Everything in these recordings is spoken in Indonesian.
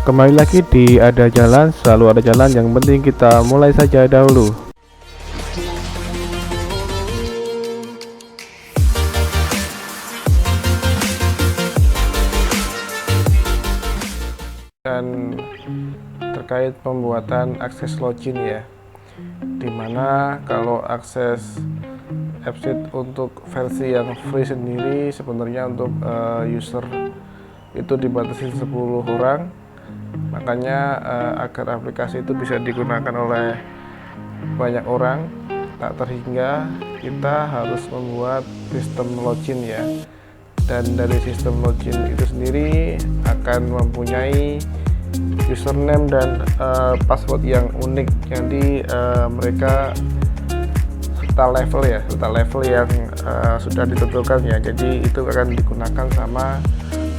Kembali lagi di Ada Jalan, selalu ada jalan, yang penting kita mulai saja dahulu. Dan terkait pembuatan akses login ya, dimana kalau akses AppSheet untuk versi yang free sendiri sebenarnya untuk user itu dibatasi 10 orang. Makanya agar aplikasi itu bisa digunakan oleh banyak orang, tak terhingga kita harus membuat sistem login ya. Dan dari sistem login itu sendiri akan mempunyai username dan password yang unik. Jadi mereka serta level yang sudah ditentukan ya. Jadi itu akan digunakan sama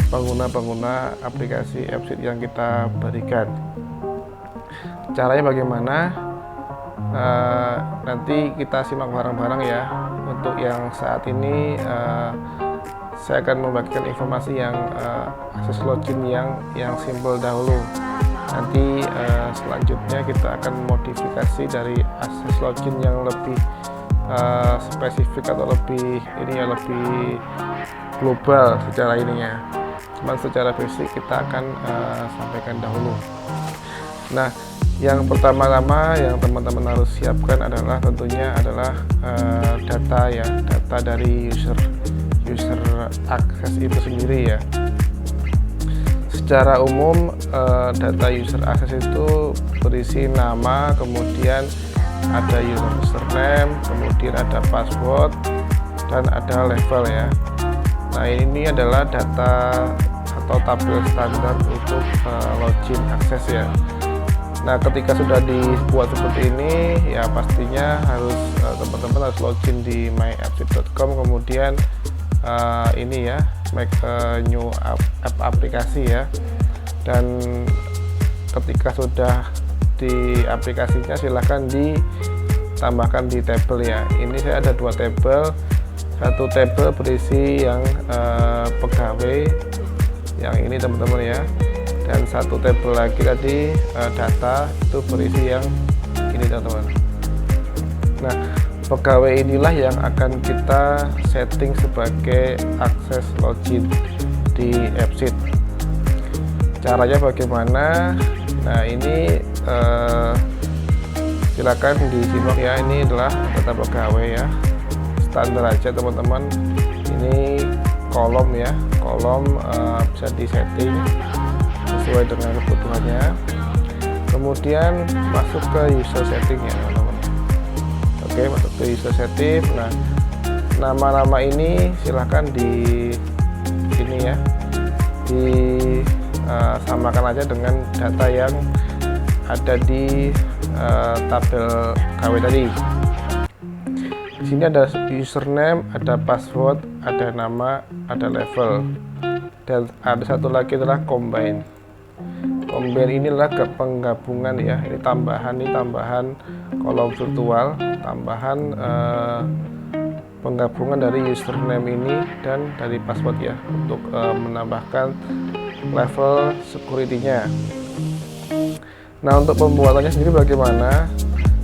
pengguna-pengguna aplikasi AppSheet yang kita berikan. Caranya bagaimana? Nanti kita simak bareng-bareng ya. Untuk yang saat ini saya akan membagikan informasi yang akses login yang simple dahulu. Nanti selanjutnya kita akan modifikasi dari akses login yang lebih spesifik atau lebih global secara ininya. Cuman secara basic kita akan sampaikan dahulu. Nah, yang pertama-tama yang teman-teman harus siapkan adalah tentunya adalah data ya, data dari user akses itu sendiri ya. Secara umum data user akses itu berisi nama, kemudian ada username, kemudian ada password, dan ada level ya. Nah, ini adalah data atau tabel standar untuk login akses ya. Nah, ketika sudah dibuat seperti ini ya, pastinya harus teman-teman harus login di myappsheet.com, kemudian ini ya, make a new app aplikasi ya. Dan ketika sudah di aplikasinya silahkan ditambahkan di tabel ya. Ini saya ada 2 tabel. Satu tabel berisi yang pegawai yang ini teman-teman ya, dan satu tabel lagi tadi data itu berisi yang ini teman-teman. Nah, pegawai inilah yang akan kita setting sebagai akses login di AppSheet. Caranya bagaimana? Nah, ini silakan disimak ya. Ini adalah data pegawai ya, standar aja teman-teman. Ini kolom ya, kolom bisa disetting sesuai dengan kebutuhannya. Kemudian masuk ke user setting ya teman-teman. Oke, masuk ke user setting. Nah, nama-nama ini silahkan di sini ya, samakan aja dengan data yang ada di tabel KW tadi. Di sini ada username, ada password, ada nama, ada level, dan ada satu lagi adalah combine. Combine ini adalah penggabungan ya. Ini tambahan kolom virtual, tambahan penggabungan dari username ini dan dari password ya, untuk menambahkan level security-nya. Nah, untuk pembuatannya sendiri bagaimana?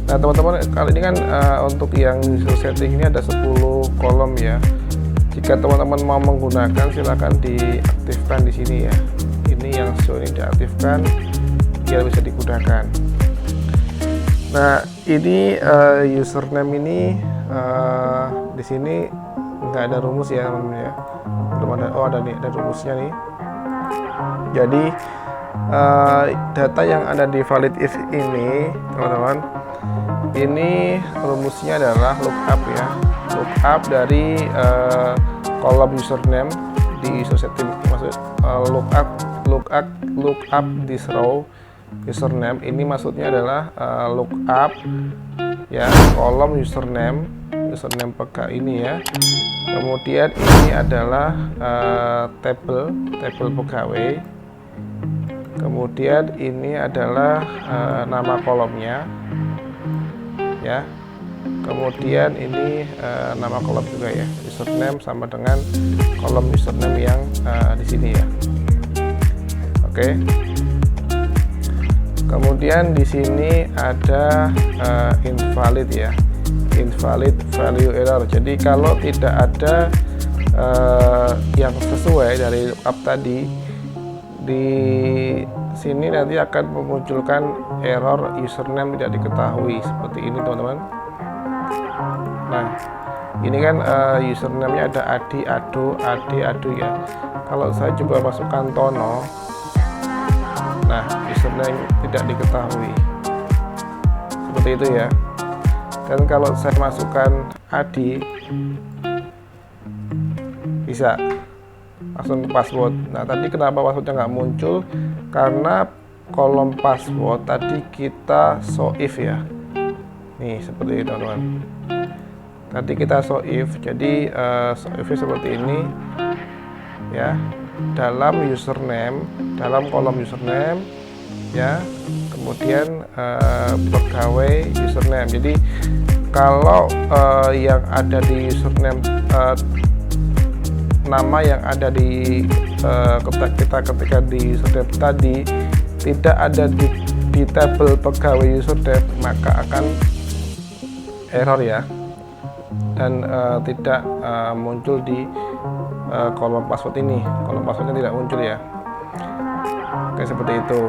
Nah, teman-teman, kali ini kan untuk yang user setting ini ada 10 kolom ya. Jika teman-teman mau menggunakan silahkan diaktifkan di sini ya. Ini yang show ini diaktifkan biar bisa digunakan. Nah, ini username ini di sini nggak ada rumus ya teman-teman ya. Belum ada. Oh, ada nih, ada rumusnya nih. Jadi data yang ada di valid if ini teman-teman, ini rumusnya adalah lookup ya, lookup dari kolom username di user setting. Maksud lookup this row username ini maksudnya adalah lookup ya kolom username PK ini ya. Kemudian ini adalah tabel pegawai. Kemudian ini adalah nama kolomnya ya. Kemudian ini nama kolom juga ya, username sama dengan kolom username yang di sini ya. Oke. Kemudian di sini ada invalid ya, invalid value error. Jadi kalau tidak ada yang sesuai dari lookup tadi, di sini nanti akan memunculkan error username tidak diketahui seperti ini teman-teman. Nah ini kan username-nya ada adi adu ya. Kalau saya coba masukkan Tono, nah username tidak diketahui seperti itu ya. Dan kalau saya masukkan Adi, bisa langsung password. Nah tadi kenapa passwordnya nggak muncul, karena kolom password tadi kita show if ya. Nih seperti itu teman-teman, tadi kita show if, jadi show if seperti ini ya, dalam username, dalam kolom username ya, kemudian pegawai username. Jadi kalau yang ada di username, nama yang ada di kita ketika di username tadi tidak ada di tabel pegawai username, maka akan error ya, dan tidak muncul di kolom password ini. Kolom passwordnya tidak muncul ya. Oke seperti itu.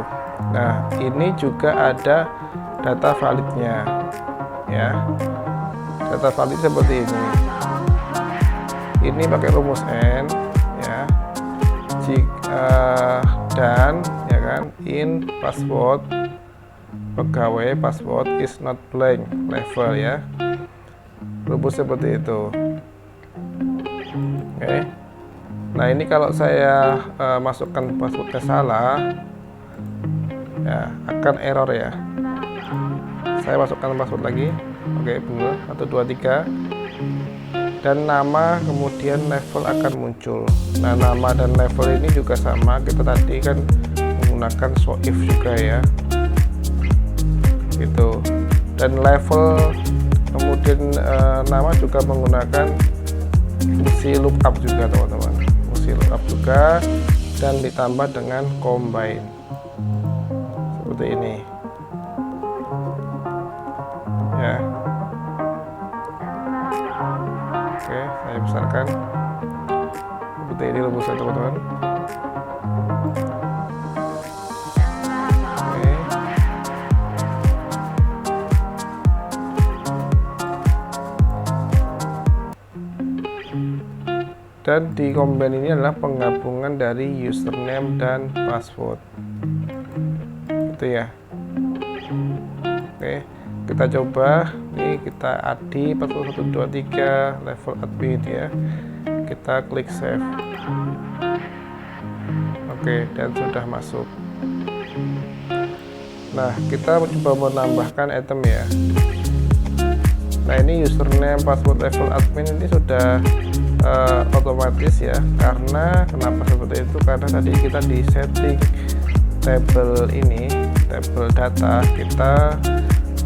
Nah ini juga ada data validnya ya, data valid seperti ini. Ini pakai rumus N ya, dan ya kan, in password pegawai password is not blank level ya, rumus seperti itu. Oke. Nah ini kalau saya masukkan passwordnya salah ya, akan error ya. Saya masukkan password lagi. Oke benar, 1 2 3, dan nama kemudian level akan muncul. Nah nama dan level ini juga sama, kita tadi kan menggunakan show if juga ya gitu. Dan level kemudian nama juga menggunakan fungsi lookup juga teman-teman, fungsi lookup juga, dan ditambah dengan combine seperti ini ya. Oke saya besarkan seperti ini rumusnya teman-teman. Oke. Dan di combine ini adalah penggabungan dari username dan password itu ya. Oke kita coba nih, kita adi 4123 level admin ya, kita klik save. Oke dan sudah masuk. Nah kita coba menambahkan item ya. Nah ini username password level admin ini sudah otomatis ya, karena kenapa seperti itu, karena tadi kita di setting tabel ini, tabel data, kita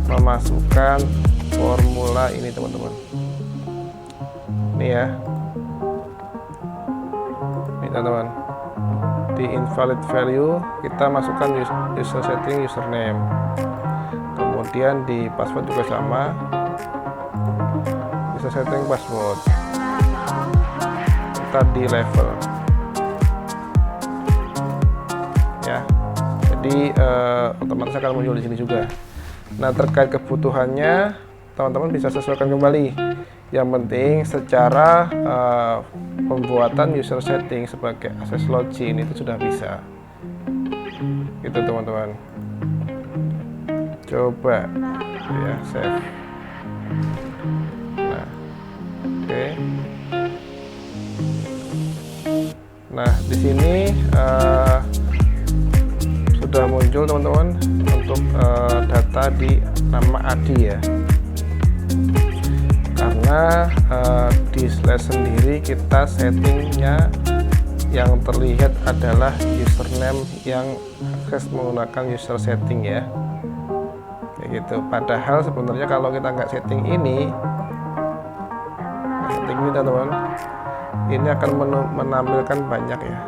memasukkan formula ini teman-teman. Ini ya, ini teman-teman, di invalid value kita masukkan user setting username, kemudian di password juga sama, user setting password, kita di level ya. Jadi otomatis akan muncul di sini juga. Nah terkait kebutuhannya teman-teman bisa sesuaikan kembali. Yang penting secara pembuatan user setting sebagai akses login itu sudah bisa. Itu teman-teman. Coba ya save. Nah, oke. Nah di sini sudah muncul teman-teman untuk data di nama Adi ya, karena di slash sendiri kita settingnya yang terlihat adalah username yang akses menggunakan user setting ya, kayak gitu. Padahal sebenarnya kalau kita nggak setting ini teman-teman, ini akan menampilkan banyak ya,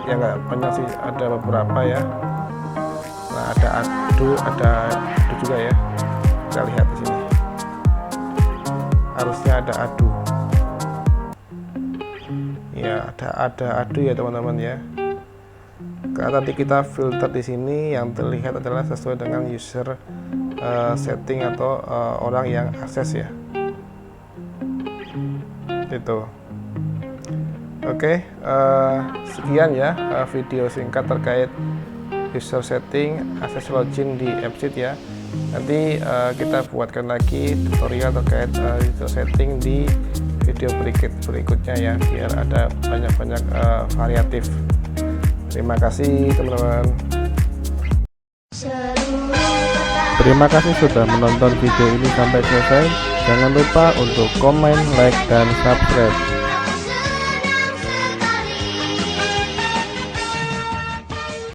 nggak banyak sih, ada beberapa ya. karena ada adu juga ya. Kita lihat di sini. Harusnya ada adu. Ya, ada adu ya teman-teman ya. Karena tadi kita filter di sini yang terlihat adalah sesuai dengan user setting atau orang yang akses ya. Itu. Oke, sekian ya video singkat terkait user setting akses login di AppSheet ya. Nanti kita buatkan lagi tutorial terkait user setting di video berikutnya ya, biar ada banyak variatif. Terima kasih teman-teman. Terima kasih sudah menonton video ini sampai selesai. Jangan lupa untuk komen, like, dan subscribe.